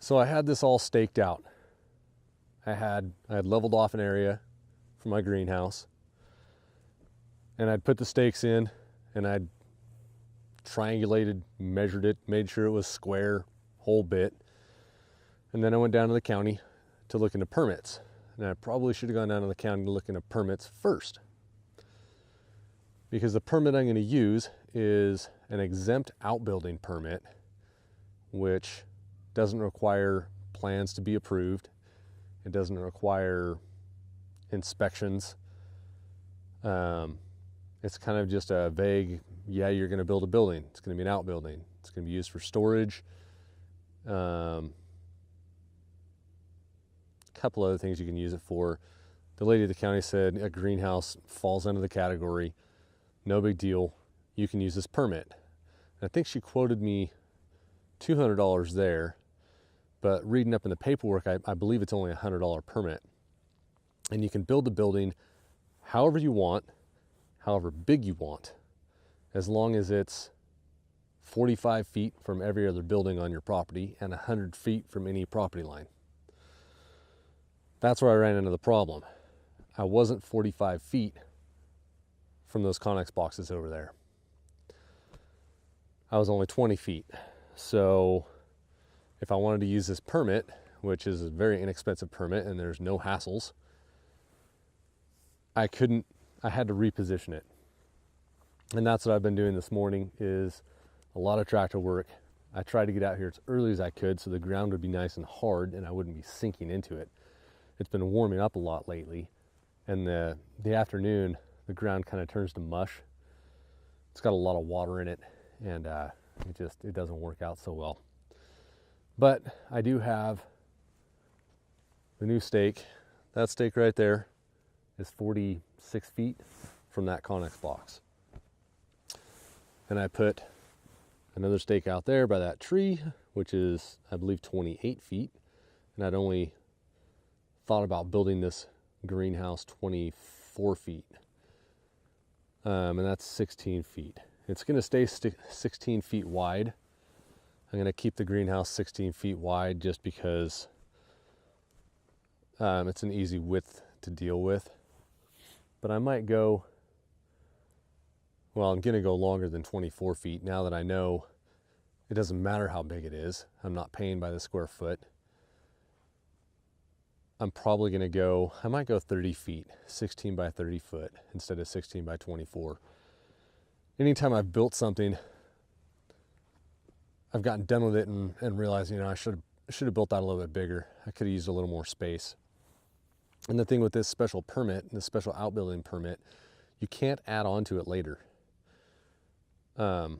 So I had this all staked out. I had leveled off an area for my greenhouse, and I'd put the stakes in, and I'd triangulated, measured it, made sure it was square, whole bit. And then I went down to the county to look into permits. And I probably should have gone down to the county to look into permits first, because the permit I'm going to use is an exempt outbuilding permit, which doesn't require plans to be approved. It doesn't require inspections. It's kind of just a vague, yeah, you're going to build a building. It's going to be an outbuilding. It's going to be used for storage. A couple other things you can use it for. The lady at the county said a greenhouse falls under the category. No big deal. You can use this permit. And I think she quoted me $200 there, but reading up in the paperwork, I believe it's only a $100 permit. And you can build the building however you want, however big you want, as long as it's 45 feet from every other building on your property and 100 feet from any property line. That's where I ran into the problem. I wasn't 45 feet from those Connex boxes over there. I was only 20 feet. So if I wanted to use this permit, which is a very inexpensive permit and there's no hassles, I had to reposition it. And that's what I've been doing this morning, is a lot of tractor work. I tried to get out here as early as I could so the ground would be nice and hard and I wouldn't be sinking into it. It's been warming up a lot lately, and the afternoon, the ground kind of turns to mush. It's got a lot of water in it, and it doesn't work out so well. But I do have the new stake. That stake right there is 46 feet from that Connex box. And I put another stake out there by that tree, which is, I believe, 28 feet. And I'd only thought about building this greenhouse 24 feet. And that's 16 feet. It's going to stay 16 feet wide. I'm going to keep the greenhouse 16 feet wide just because it's an easy width to deal with. But I might go, well, I'm going to go longer than 24 feet now that I know it doesn't matter how big it is. I'm not paying by the square foot. I'm probably going to go, I might go 30 feet, 16 by 30 foot instead of 16 by 24. Anytime I've built something, I've gotten done with it and realized, I should have built that a little bit bigger. I could have used a little more space. And the thing with this special permit, this special outbuilding permit, you can't add on to it later. So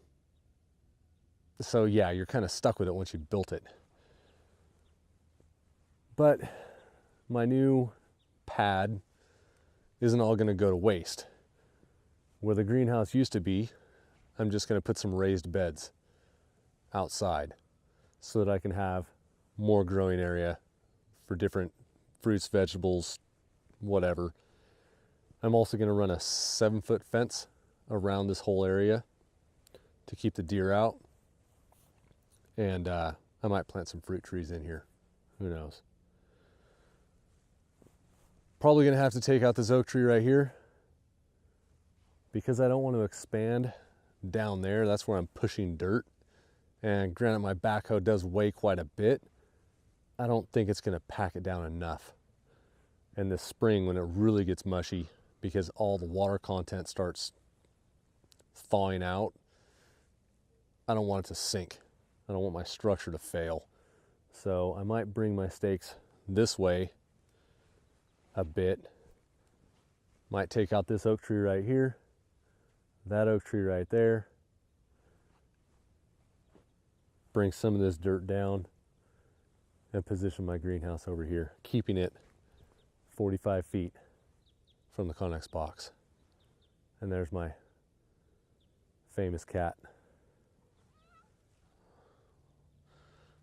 yeah, you're kind of stuck with it once you've built it. But my new pad isn't all going to go to waste. Where the greenhouse used to be, I'm just going to put some raised beds outside so that I can have more growing area for different fruits, vegetables, whatever. I'm also going to run a 7-foot fence around this whole area to keep the deer out. And I might plant some fruit trees in here. Who knows? Probably going to have to take out this oak tree right here because I don't want to expand down there. That's where I'm pushing dirt. And granted, my backhoe does weigh quite a bit. I don't think it's going to pack it down enough. And this spring, when it really gets mushy, because all the water content starts thawing out, I don't want it to sink. I don't want my structure to fail. So I might bring my stakes this way a bit. Might take out this oak tree right here, that oak tree right there, bring some of this dirt down and position my greenhouse over here, keeping it 45 feet from the Connex box. And there's my famous cat.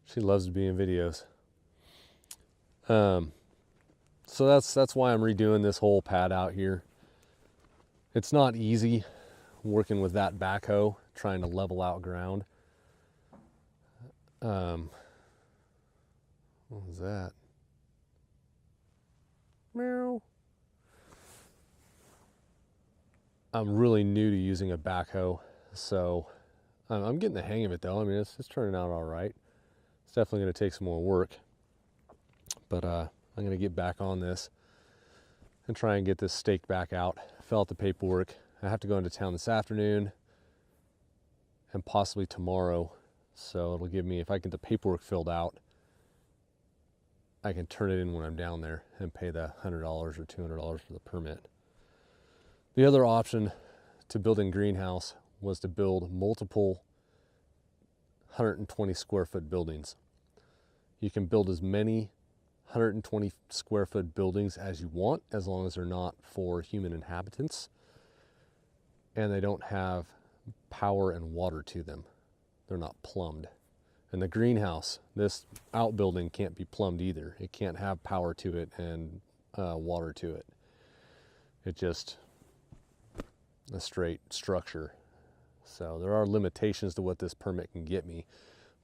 She loves to be in videos. So that's why I'm redoing this whole pad out here. It's not easy working with that backhoe, trying to level out ground. What was that? Meow. I'm really new to using a backhoe, so I'm getting the hang of it though. I mean, it's turning out all right. It's definitely going to take some more work, but I'm going to get back on this and try and get this staked back out. Fill out the paperwork. I have to go into town this afternoon and possibly tomorrow, so it'll give me, if I get the paperwork filled out, I can turn it in when I'm down there and pay the $100 or $200 for the permit. The other option to building greenhouse was to build multiple 120 square foot buildings. You can build as many 120 square foot buildings as you want, as long as they're not for human inhabitants and they don't have power and water to them. They're not plumbed. And the greenhouse, this outbuilding, can't be plumbed either. It can't have power to it and water to it. It's just a straight structure. So there are limitations to what this permit can get me,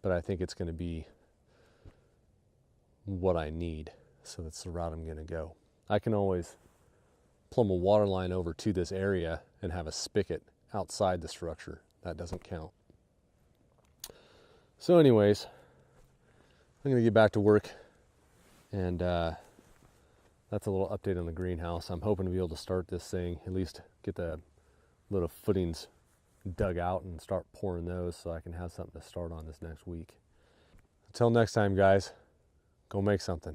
but I think it's going to be what I need. So that's the route I'm going to go. I can always plumb a water line over to this area and have a spigot outside the structure. That doesn't count. So anyways, I'm going to get back to work, and that's a little update on the greenhouse. I'm hoping to be able to start this thing, at least get the little footings dug out and start pouring those so I can have something to start on this next week. Until next time, guys, go make something.